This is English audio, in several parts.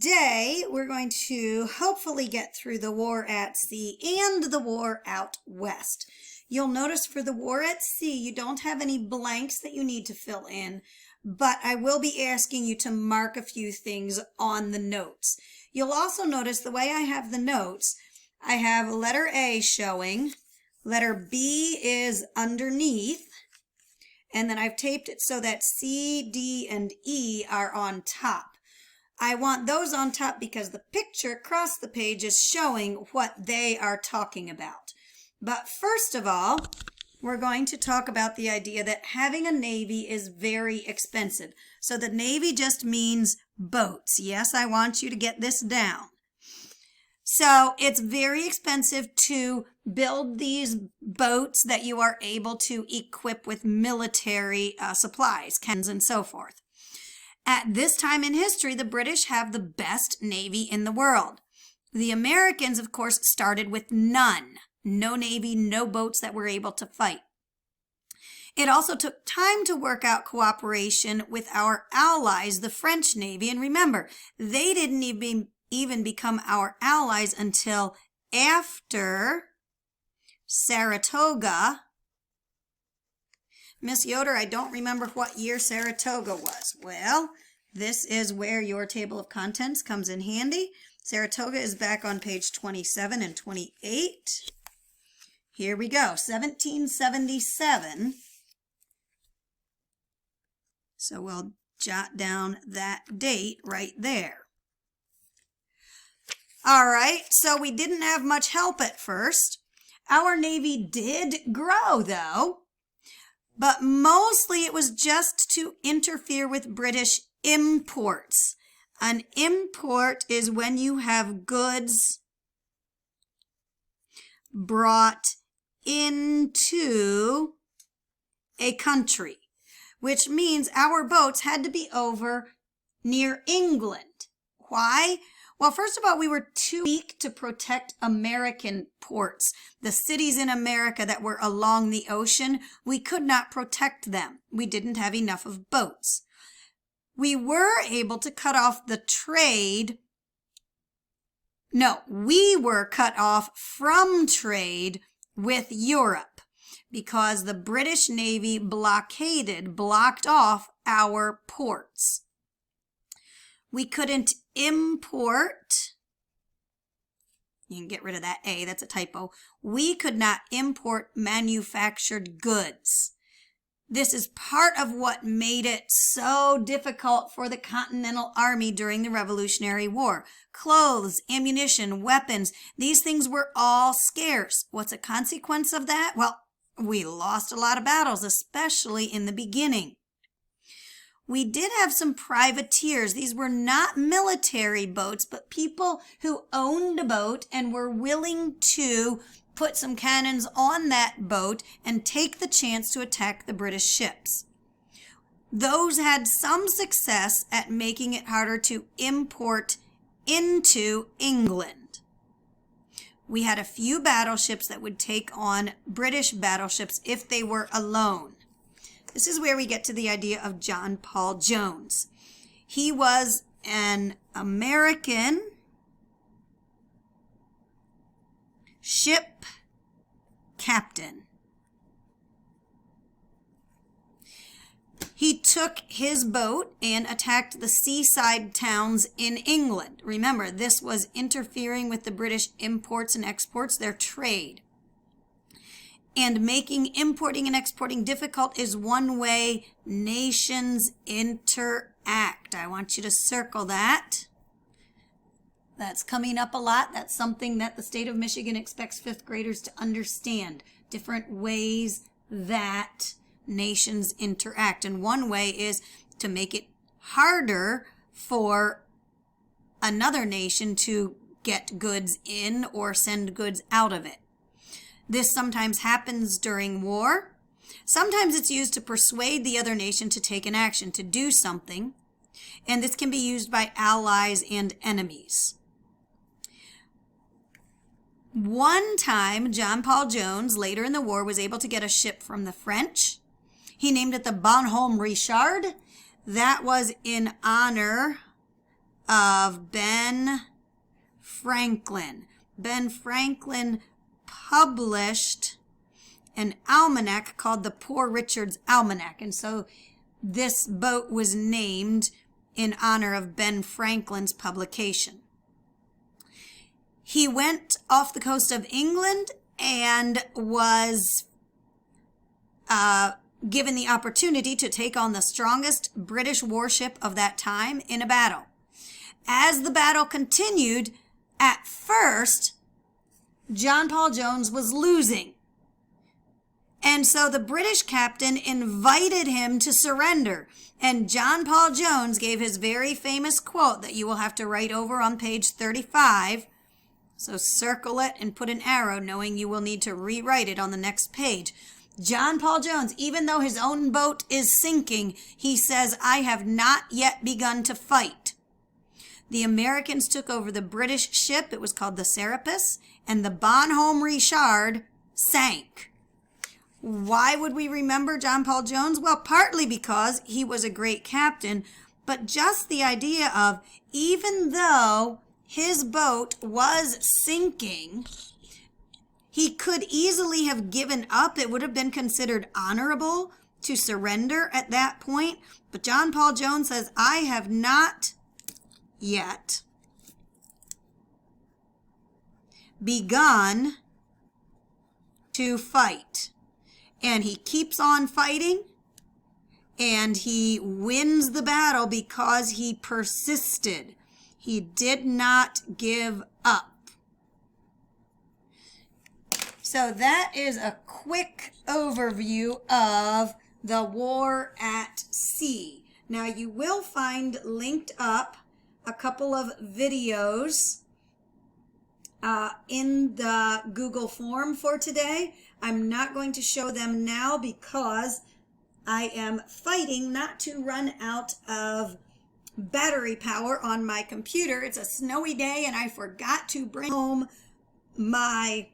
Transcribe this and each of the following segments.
today we're going to hopefully get through the war at sea and the war out west. You'll notice for the war at sea, you don't have any blanks that you need to fill in, but I will be asking you to mark a few things on the notes. You'll also notice the way I have the notes, I have letter A showing, letter B is underneath, and then I've taped it so that C, D, and E are on top. I want those on top because the picture across the page is showing what they are talking about. But first of all, we're going to talk about the idea that having a Navy is very expensive. So the Navy just means boats. Yes, I want you to get this down. So it's very expensive to build these boats that you are able to equip with military supplies, cannons, and so forth. At this time in history, the British have the best Navy in the world. The Americans, of course, started with none. No Navy, no boats that were able to fight. It also took time to work out cooperation with our allies, the French Navy. And remember, they didn't even become our allies until after Saratoga. Miss Yoder, I don't remember what year Saratoga was. Well, this is where your table of contents comes in handy. Saratoga is back on page 27 and 28. Here we go, 1777. So we'll jot down that date right there. All right, so we didn't have much help at first. Our Navy did grow, though. But mostly it was just to interfere with British imports. An import is when you have goods brought into a country, which means our boats had to be over near England. Why? Well, first of all, we were too weak to protect American ports. The cities in America that were along the ocean, we could not protect them. We didn't have enough of boats. We were able to cut off the trade. No, we were cut off from trade with Europe because the British Navy blocked off our ports. We couldn't import, you can get rid of that A, that's a typo. We could not import manufactured goods. This is part of what made it so difficult for the Continental Army during the Revolutionary War. Clothes, ammunition, weapons, these things were all scarce. What's a consequence of that? Well, we lost a lot of battles, especially in the beginning. We did have some privateers. These were not military boats, but people who owned a boat and were willing to put some cannons on that boat and take the chance to attack the British ships. Those had some success at making it harder to import into England. We had a few battleships that would take on British battleships if they were alone. This is where we get to the idea of John Paul Jones. He was an American ship captain. He took his boat and attacked the seaside towns in England. Remember, this was interfering with the British imports and exports, their trade. And making importing and exporting difficult is one way nations interact. I want you to circle that. That's coming up a lot. That's something that the state of Michigan expects fifth graders to understand. Different ways that nations interact. And one way is to make it harder for another nation to get goods in or send goods out of it. This sometimes happens during war. Sometimes it's used to persuade the other nation to take an action, to do something. And this can be used by allies and enemies. One time, John Paul Jones, later in the war, was able to get a ship from the French. He named it the Bonhomme Richard. That was in honor of Ben Franklin. Ben Franklin published an almanac called the Poor Richard's Almanac. And so this boat was named in honor of Ben Franklin's publication. He went off the coast of England and was given the opportunity to take on the strongest British warship of that time in a battle. As the battle continued, at first, John Paul Jones was losing. And so the British captain invited him to surrender. And John Paul Jones gave his very famous quote that you will have to write over on page 35. So circle it and put an arrow, knowing you will need to rewrite it on the next page. John Paul Jones, even though his own boat is sinking, he says, "I have not yet begun to fight." The Americans took over the British ship. It was called the Serapis, and the Bonhomme Richard sank. Why would we remember John Paul Jones? Well, partly because he was a great captain, but just the idea of, even though his boat was sinking, he could easily have given up. It would have been considered honorable to surrender at that point. But John Paul Jones says, "I have not yet begun to fight." And he keeps on fighting, and he wins the battle because he persisted. He did not give up. So that is a quick overview of the war at sea. Now you will find linked up a couple of videos in the Google form for today. I'm not going to show them now because I am fighting not to run out of battery power on my computer. It's a snowy day and I forgot to bring home my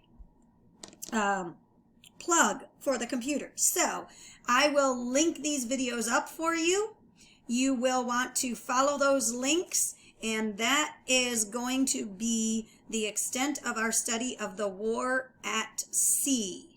plug for the computer. So I will link these videos up for you. You will want to follow those links, and that is going to be the extent of our study of the war at sea.